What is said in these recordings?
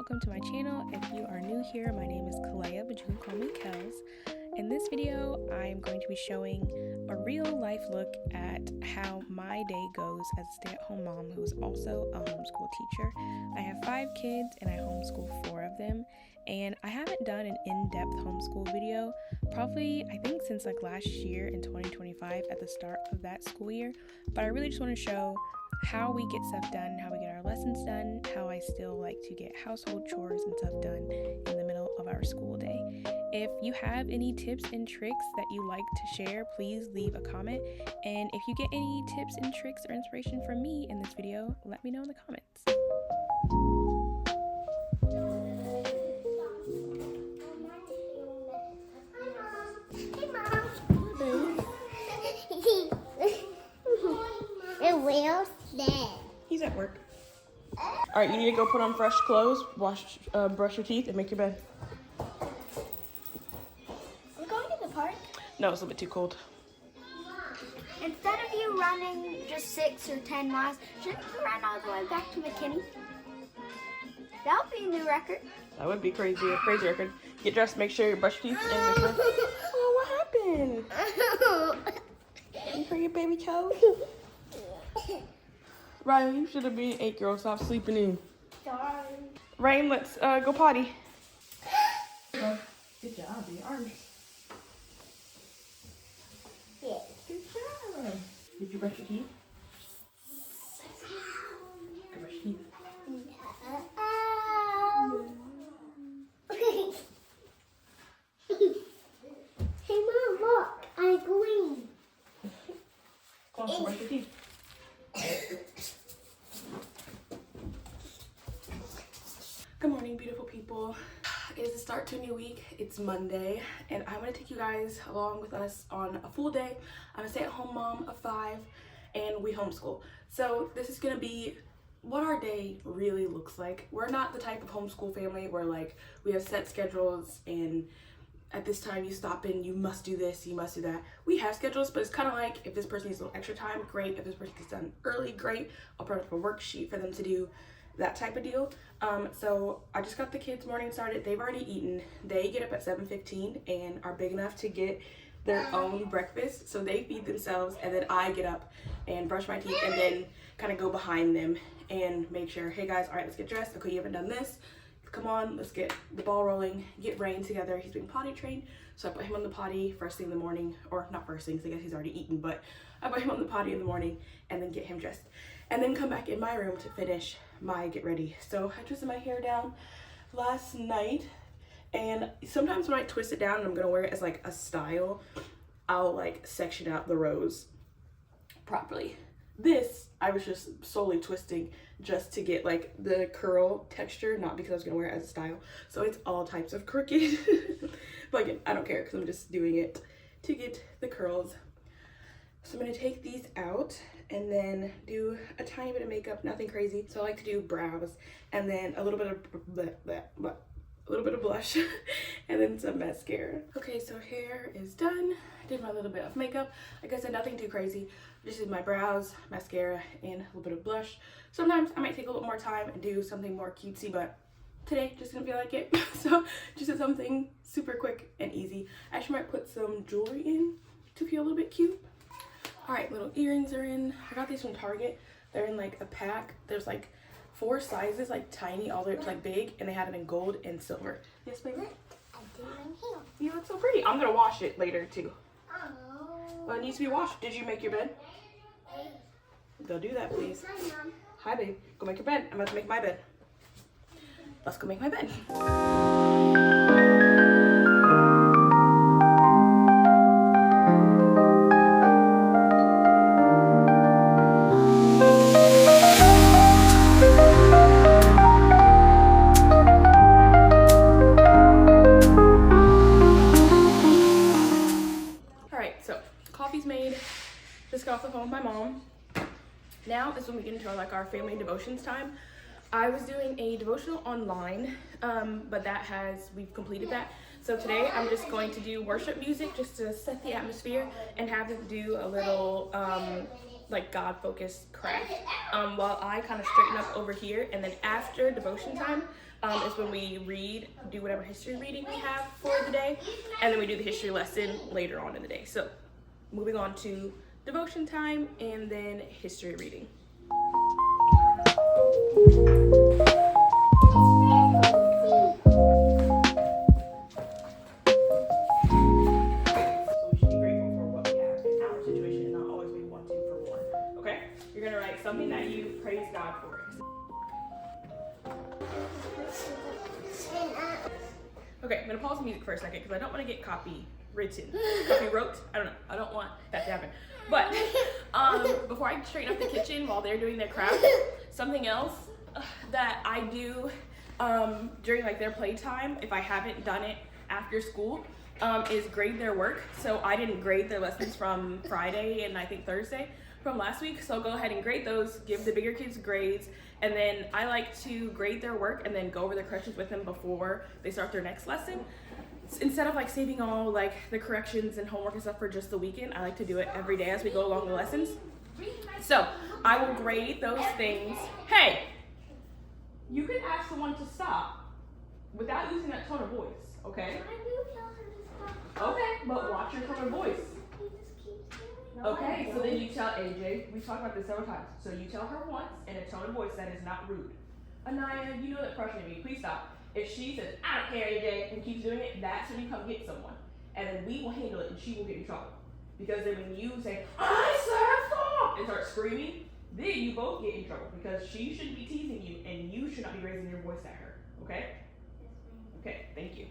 welcome to my channel. If you are new here, my name is Kalaiah, but you can call me Kels. In this video, I'm going to be showing a real life look at how my day goes as a stay-at-home mom who is also a homeschool teacher. I have 5 kids and I homeschool 4 of them, and I haven't done an in-depth homeschool video probably I think since like last year in 2025 at the start of that school year, but I really just want to show how we get stuff done, how we get our lessons done, how I still like to get household chores and stuff done in the middle of our school day. If you have any tips and tricks that you like to share, please leave a comment. And if you get any tips and tricks or inspiration from me in this video, let me know in the comments. He's at work. All right, you need to go put on fresh clothes, wash, brush your teeth, and make your bed. We're going to the park. No, it's a little bit too cold. Instead of you running just 6 or 10 miles, shouldn't you run all the way back to McKinney? That would be a new record. That would be crazy, a crazy record. Get dressed, make sure you brush your teeth, and make sure. Oh, what happened? You for your baby toe? Ryan, you should have been an 8-year-old. Stop sleeping in. Sorry. Rain, let's go potty. Good job, your arms. Yeah. Good job. Did you brush your teeth? Go brush your teeth. Hey Mom, look, I'm green. Go on, brush your teeth. Good morning, beautiful people. It is the start to a new week. It's Monday, and I want to take you guys along with us on a full day. I'm a stay-at-home mom of 5, and we homeschool. So this is going to be what our day really looks like. We're not the type of homeschool family where like we have set schedules and at this time you stop in, you must do this, you must do that. We have schedules, but it's kind of like if this person needs a little extra time, great. If this person gets done early, great. I'll put up a worksheet for them to do, that type of deal. So I just got the kids' morning started. They've already eaten. They get up at 7:15 and are big enough to get their own breakfast. So they feed themselves, and then I get up and brush my teeth and then kind of go behind them and make sure, hey guys, all right, let's get dressed. Okay, you haven't done this. Come on, let's get the ball rolling, get Rain together. He's being potty trained, so I put him on the potty first thing in the morning, or not first thing, because I guess he's already eaten, but I put him on the potty in the morning and then get him dressed. And then come back in my room to finish my get ready. So I twisted my hair down last night, and sometimes when I twist it down and I'm gonna wear it as like a style, I'll like section out the rows properly. This, I was just solely twisting just to get like the curl texture, not because I was gonna wear it as a style. So it's all types of crooked. But again, I don't care because I'm just doing it to get the curls. So I'm gonna take these out and then do a tiny bit of makeup, nothing crazy. So I like to do brows and then a little bit of blush and then some mascara. Okay, so hair is done. I did my little bit of makeup. Like I said, nothing too crazy. Just did my brows, mascara, and a little bit of blush. Sometimes I might take a little more time and do something more cutesy, but today just didn't feel like it. So just did something super quick and easy. I actually might put some jewelry in to feel a little bit cute. All right, little earrings are in. I got these from Target. They're in like a pack. There's like 4 sizes, like tiny all the way up to like big, and they have it in gold and silver. Yes, baby? You look so pretty. I'm gonna wash it later too. Well, it needs to be washed. Did you make your bed? Go do that, please. Hi, babe. Go make your bed. I'm about to make my bed. Let's go make my bed. Just got off the phone with my mom. Now is when we get into our family devotions time. I was doing a devotional online, but we've completed that. So today I'm just going to do worship music just to set the atmosphere and have them do a little like God-focused craft, while I kind of straighten up over here. And then after devotion time is when we read, do whatever history reading we have for the day, and then we do the history lesson later on in the day. So moving on to devotion time and then history reading. Something that you praise God for. Okay, I'm gonna pause the music for a second because I don't want to get copywritten. Copywrote? I don't know. I don't want that to happen. But before I straighten up the kitchen while they're doing their craft, something else that I do during like their playtime, if I haven't done it after school, is grade their work. So I didn't grade their lessons from Friday and I think Thursday from last week, so go ahead and grade those, give the bigger kids grades, and then I like to grade their work and then go over the corrections with them before they start their next lesson. Instead of like saving all like the corrections and homework and stuff for just the weekend, I like to do it every day as we go along the lessons. So I will grade those things. Hey, you can ask someone to stop without using that tone of voice, okay? Okay, but watch your tone of voice. Okay, so then you tell AJ, we talked about this several times, so you tell her once in a tone of voice that is not rude. Anaya, you know that crushing me, please stop. If she says, I don't care, AJ, and keeps doing it, that's when you come get someone. And then we will handle it and she will get in trouble. Because then when you say, I said stop, and start screaming, then you both get in trouble because she shouldn't be teasing you and you should not be raising your voice at her, okay? Okay, thank you.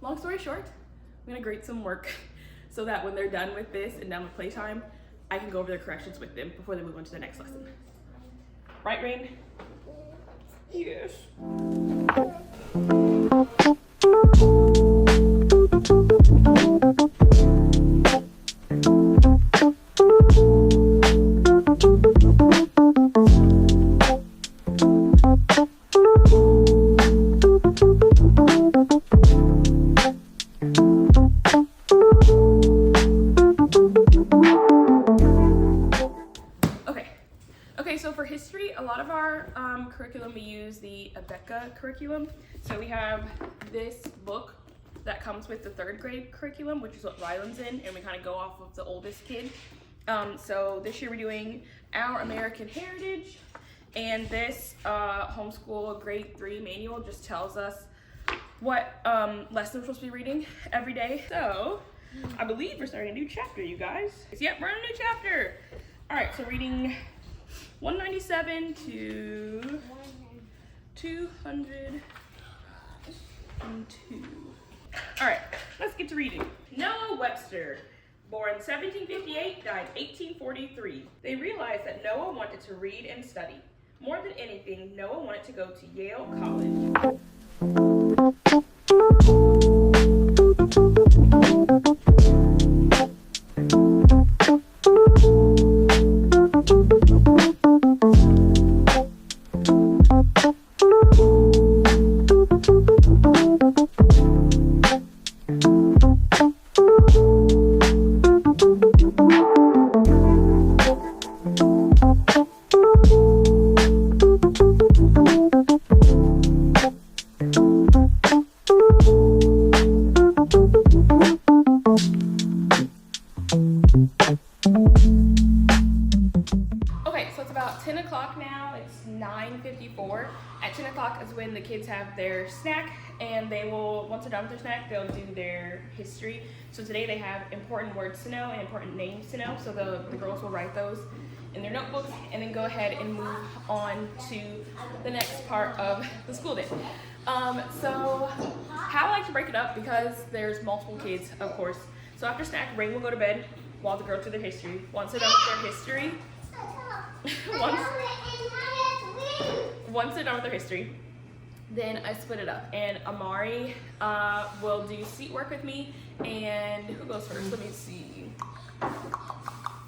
Long story short, I'm gonna grade some work so that when they're done with this and done with playtime, I can go over their corrections with them before they move on to the next lesson. Right, Rain? Yes. So for history, a lot of our curriculum, we use the Abeka curriculum. So we have this book that comes with the 3rd grade curriculum, which is what Ryland's in, and we kind of go off of the oldest kid. So this year we're doing Our American Heritage, and this Homeschool grade 3 manual just tells us what lesson we're supposed to be reading every day. So I believe we're starting a new chapter, you guys. Yep, we're in a new chapter. All right, so reading 197 to 202. All right, let's get to reading. Noah Webster, born 1758, died 1843. They realized that Noah wanted to read and study. More than anything, Noah wanted to go to Yale College. It's 9:54. At 10 o'clock is when the kids have their snack, and they will, once they're done with their snack, they'll do their history. So today they have important words to know and important names to know, so the girls will write those in their notebooks and then go ahead and move on to the next part of the school day. So how I like to break it up, because there's multiple kids, of course. So after snack, Rain will go to bed while the girls do their history. Once they're done with their history, once they're done with their history, then I split it up, and Amari will do seat work with me, and who goes first? Let me see.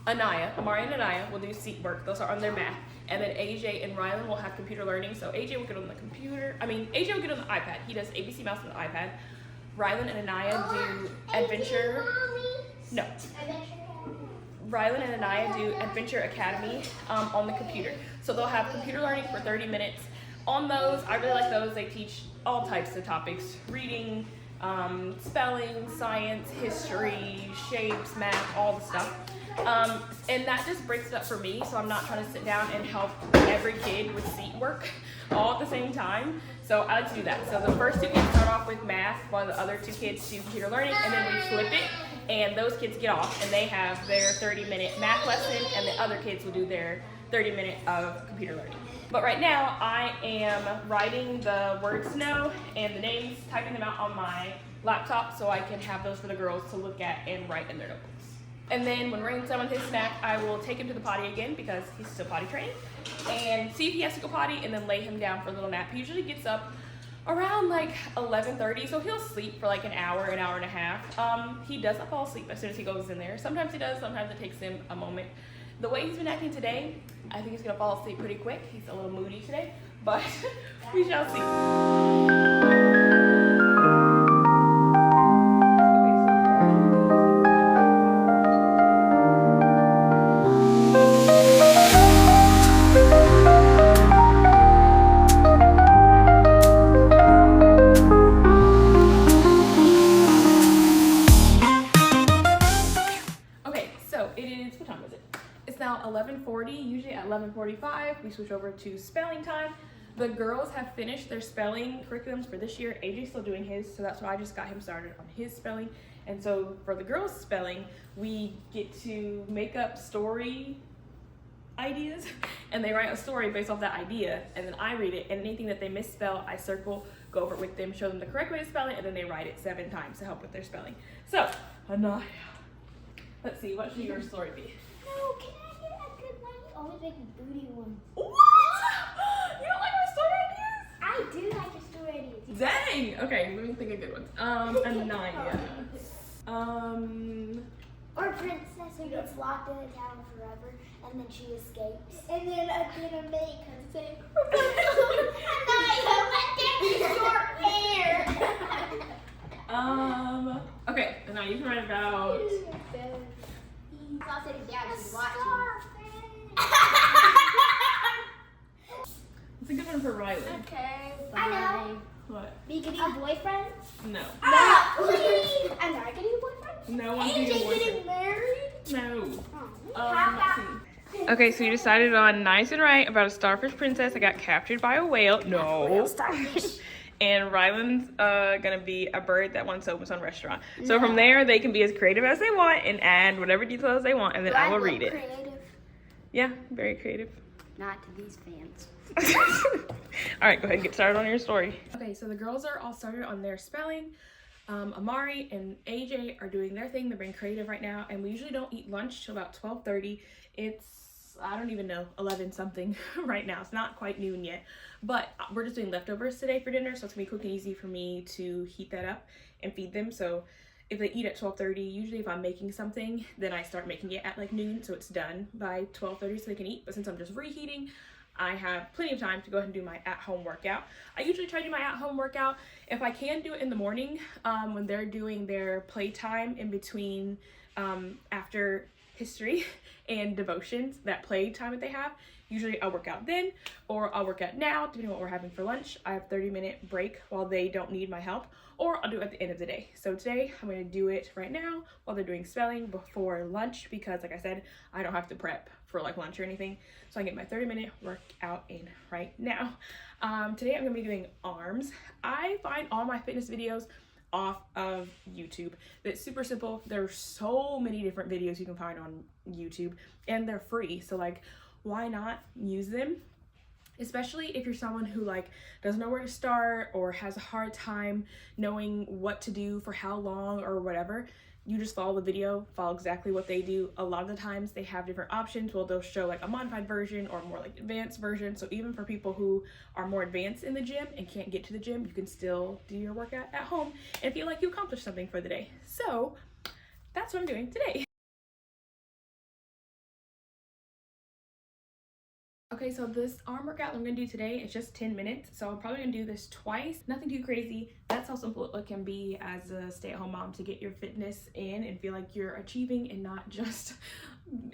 Amari and Anaya will do seat work. Those are on their math. And then AJ and Rylan will have computer learning. So AJ will get on the computer. AJ will get on the iPad. He does ABC Mouse on the iPad. Rylan and Anaya do adventure. No. Rylan and Anaya do Adventure Academy on the computer. So they'll have computer learning for 30 minutes. On those, I really like those. They teach all types of topics: reading, spelling, science, history, shapes, math, all the stuff. And that just breaks it up for me, so I'm not trying to sit down and help every kid with seat work all at the same time. So I like to do that. So the first two kids start off with math while the other two kids do computer learning, and then we flip it, and those kids get off and they have their 30-minute math lesson, and the other kids will do their 30-minute of computer learning. But right now I am writing the words to know and the names, typing them out on my laptop so I can have those for the girls to look at and write in their notebooks. And then when Rain's done with his snack, I will take him to the potty again because he's still potty trained, and see if he has to go potty, and then lay him down for a little nap. He usually gets up around like 11:30, so he'll sleep for like an hour and a half. He doesn't fall asleep as soon as he goes in there. Sometimes he does, sometimes it takes him a moment. The way he's been acting today, I think he's gonna fall asleep pretty quick. He's a little moody today, but we shall see. It's now 11:40. Usually at 11:45 we switch over to spelling time. The girls have finished their spelling curriculums for this year. AJ's still doing his, so that's why I just got him started on his spelling. And so for the girls' spelling, we get to make up story ideas, and they write a story based off that idea, and then I read it, and anything that they misspell, I circle, go over it with them, show them the correct way to spell it, and then they write it 7 times to help with their spelling. So, Anaya, let's see, what should your story be? No, can I get a good one? You always make booty ones. What? You don't like my story ideas? I do like your story ideas. Dang! Okay, let me think of good ones. Anaya. Or princess who gets locked in a town forever and then she escapes. And then a dinner maid comes and says, Anaya, let there be short hair. Okay, and now you can write about... I'll say his dad is watching. It's a good one for Riley. Okay, bye. I know. What? Me getting a boyfriend? No. No, please. I'm not getting a boyfriend? No one's getting a boyfriend. getting married? No. Let's see. Okay, so you decided on nice and right about a starfish princess that got captured by a whale. No. Starfish. And Rylan's gonna be a bird that wants to open some restaurant. No. So from there, they can be as creative as they want and add whatever details they want, and then I will read it. Creative? Yeah, very creative. Not to these fans. All right, go ahead and get started on your story. Okay, so the girls are all started on their spelling. Amari and AJ are doing their thing. They're being creative right now, and we usually don't eat lunch till about 12:30. It's, I don't even know, 11 something right now. It's not quite noon yet, but we're just doing leftovers today for dinner, so it's gonna be quick and easy for me to heat that up and feed them. So if they eat at 12:30, usually if I'm making something, then I start making it at like noon, so it's done by 12:30 so they can eat. But since I'm just reheating, I have plenty of time to go ahead and do my at-home workout. I usually try to do my at-home workout. If I can do it in the morning, when they're doing their playtime in between after history and devotions, that playtime that they have, usually I'll work out then, or I'll work out now, depending on what we're having for lunch. I have 30-minute break while they don't need my help, or I'll do it at the end of the day. So today, I'm gonna do it right now while they're doing spelling before lunch, because like I said, I don't have to prep for like lunch or anything. So I get my 30-minute workout in right now. Today I'm gonna be doing arms. I find all my fitness videos off of YouTube. It's super simple. There's so many different videos you can find on YouTube, and they're free. So like, why not use them? Especially if you're someone who like doesn't know where to start or has a hard time knowing what to do for how long or whatever. You just follow the video, follow exactly what they do. A lot of the times they have different options. Well, they'll show like a modified version or more like advanced version. So even for people who are more advanced in the gym and can't get to the gym, you can still do your workout at home and feel like you accomplished something for the day. So that's what I'm doing today. Okay, so this arm workout I'm gonna do today is just 10 minutes. So I'm probably gonna do this twice. Nothing too crazy. That's how simple it can be as a stay-at-home mom to get your fitness in and feel like you're achieving and not just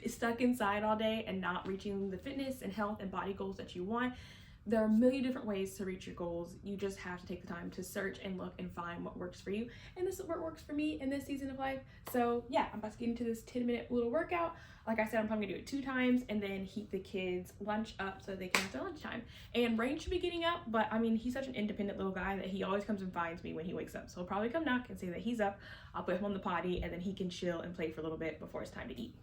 stuck inside all day and not reaching the fitness and health and body goals that you want. There are a million different ways to reach your goals. You just have to take the time to search and look and find what works for you. And this is what works for me in this season of life. So yeah, I'm about to get into this 10-minute little workout. Like I said, I'm probably gonna do it 2 times and then heat the kids' lunch up so they can have their lunchtime. And Rain should be getting up, but I mean, he's such an independent little guy that he always comes and finds me when he wakes up. So he'll probably come knock and say that he's up. I'll put him on the potty and then he can chill and play for a little bit before it's time to eat.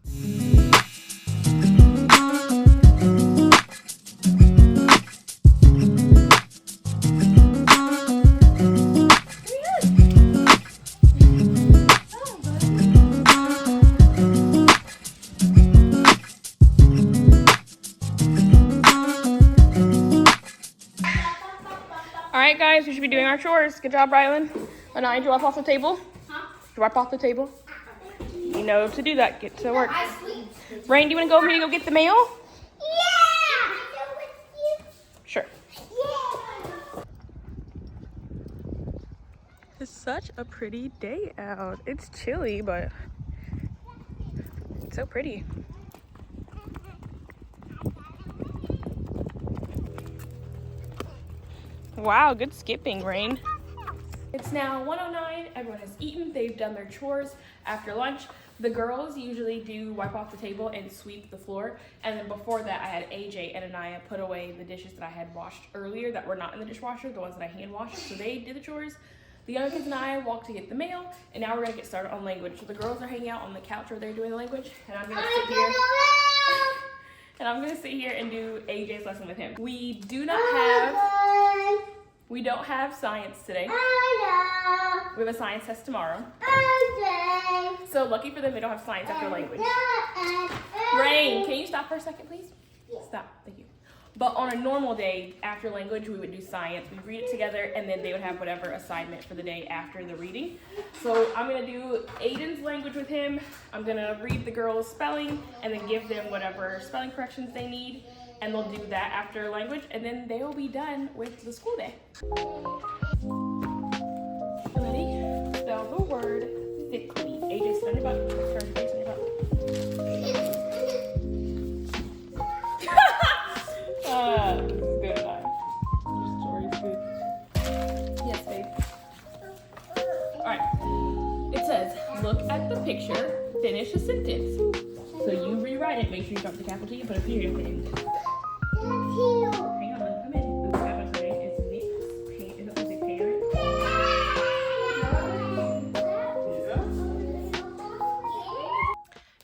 Alright guys, we should be doing our chores. Good job, Rylan. Lanai, did you wipe off the table? Huh? Did you wipe off the table? You know to do that. Get to work. Rain, do you want to go over here to go get the mail? Yeah! Sure. Yeah! It's such a pretty day out. It's chilly, but it's so pretty. Wow, good skipping, Rain. It's now 1:09. Everyone has eaten. They've done their chores after lunch. The girls usually do wipe off the table and sweep the floor. And then before that, I had AJ and Anaya put away the dishes that I had washed earlier that were not in the dishwasher, the ones that I hand washed. So they did the chores. The younger kids and I walked to get the mail, and now we're gonna get started on language. So the girls are hanging out on the couch where they're doing the language, and I'm gonna sit here. And I'm gonna sit here and do AJ's lesson with him. We don't have science today. We have a science test tomorrow. So lucky for them, they don't have science after language. Rain, can you stop for a second, please? Stop, thank you. But on a normal day after language, we would do science. We'd read it together, and then they would have whatever assignment for the day after the reading. So I'm gonna do Aiden's language with him. I'm gonna read the girls' spelling, and then give them whatever spelling corrections they need. And they'll do that after language, and then they will be done with the school day. Ready? Spell the word thickly. AJ, stand your butt. Turn your face on your butt. This is good, Your story's good. Yes, babe. Alright. It says, look at the picture, finish a sentence. So you rewrite it, make sure you drop the capital T and put a period at the end. Hang on, let me come in. The capital today is Nick's paint. Is it supposed to say parent?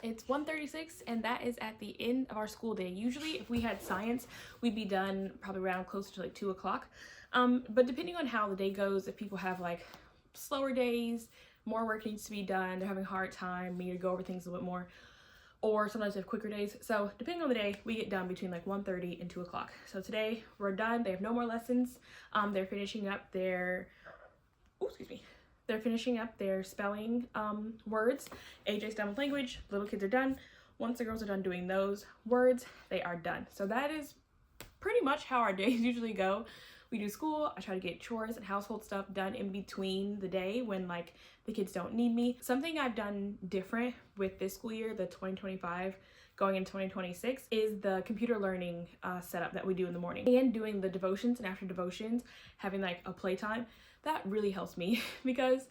It's 1:36, and that is at the end of our school day. Usually, if we had science, we'd be done probably around closer to like 2 o'clock. But depending on how the day goes, if people have like slower days, more work needs to be done, they're having a hard time, we need to go over things a little bit more, or sometimes they have quicker days. So depending on the day, we get done between like 1:30 and 2 o'clock. So today we're done. They have no more lessons. They're finishing up their, they're finishing up their spelling words. AJ's done with language. Little kids are done. Once the girls are done doing those words, they are done. So that is pretty much how our days usually go. We do school. I try to get chores and household stuff done in between the day when like the kids don't need me. Something I've done different with this school year, the 2025 going into 2026, is the computer learning setup that we do in the morning. And doing the devotions and after devotions, having like a playtime, that really helps me because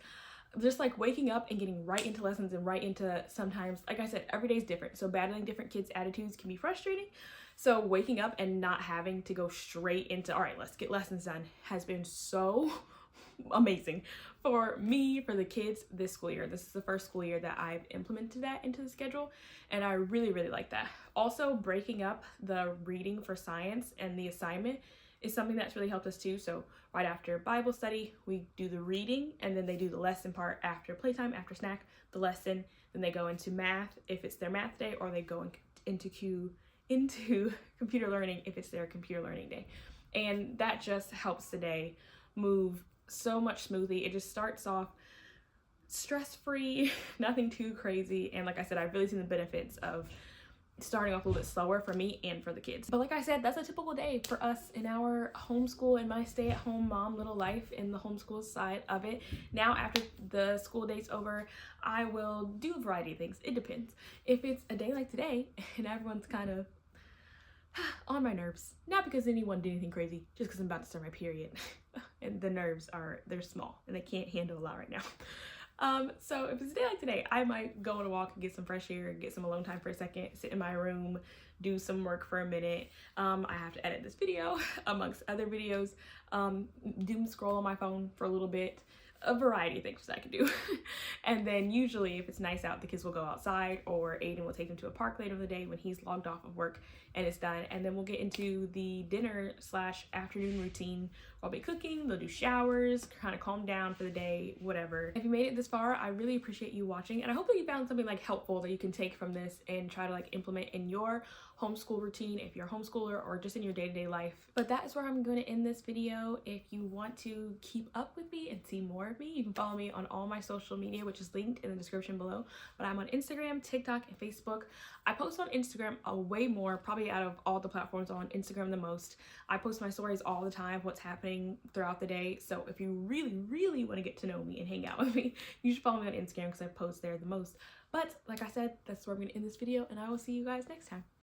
just like waking up and getting right into lessons and right into, sometimes, like I said, every day is different. So battling different kids' attitudes can be frustrating. So waking up and not having to go straight into, all right, let's get lessons done, has been so amazing for me, for the kids this school year. This is the first school year that I've implemented that into the schedule, and I really, really like that. Also, breaking up the reading for science and the assignment is something that's really helped us too. So right after Bible study, we do the reading, and then they do the lesson part after playtime, after snack, the lesson, then they go into math if it's their math day, or they go into computer learning if it's their computer learning day. And that just helps the day move so much smoothly. It just starts off stress-free, nothing too crazy. And like I said, I've really seen the benefits of starting off a little bit slower for me and for the kids. But like I said, that's a typical day for us in our homeschool and my stay-at-home mom little life in the homeschool side of it. Now after the school day's over, I will do a variety of things. It depends. If it's a day like today and everyone's kind of on my nerves, not because anyone did anything crazy, just because I'm about to start my period and the nerves they're small and they can't handle a lot right now. So if it's a day like today, I might go on a walk and get some fresh air, get some alone time for a second, sit in my room, do some work for a minute. I have to edit this video amongst other videos, doom scroll on my phone for a little bit, a variety of things that I can do. And then usually if it's nice out, the kids will go outside, or Aiden will take them to a park later in the day when he's logged off of work and it's done. And then we'll get into the dinner / afternoon routine. I'll be cooking, they'll do showers, kind of calm down for the day, whatever. If you made it this far, I really appreciate you watching, and I hope that you found something like helpful that you can take from this and try to like implement in your homeschool routine if you're a homeschooler, or just in your day-to-day life. But that is where I'm going to end this video. If you want to keep up with me and see more of me, you can follow me on all my social media, which is linked in the description below. But I'm on Instagram, TikTok, and Facebook. I post on Instagram way more, probably out of all the platforms on Instagram the most. I post my stories all the time, what's happening throughout the day. So if you really want to get to know me and hang out with me, you should follow me on Instagram because I post there the most. But like I said, that's where I'm going to end this video, and I will see you guys next time.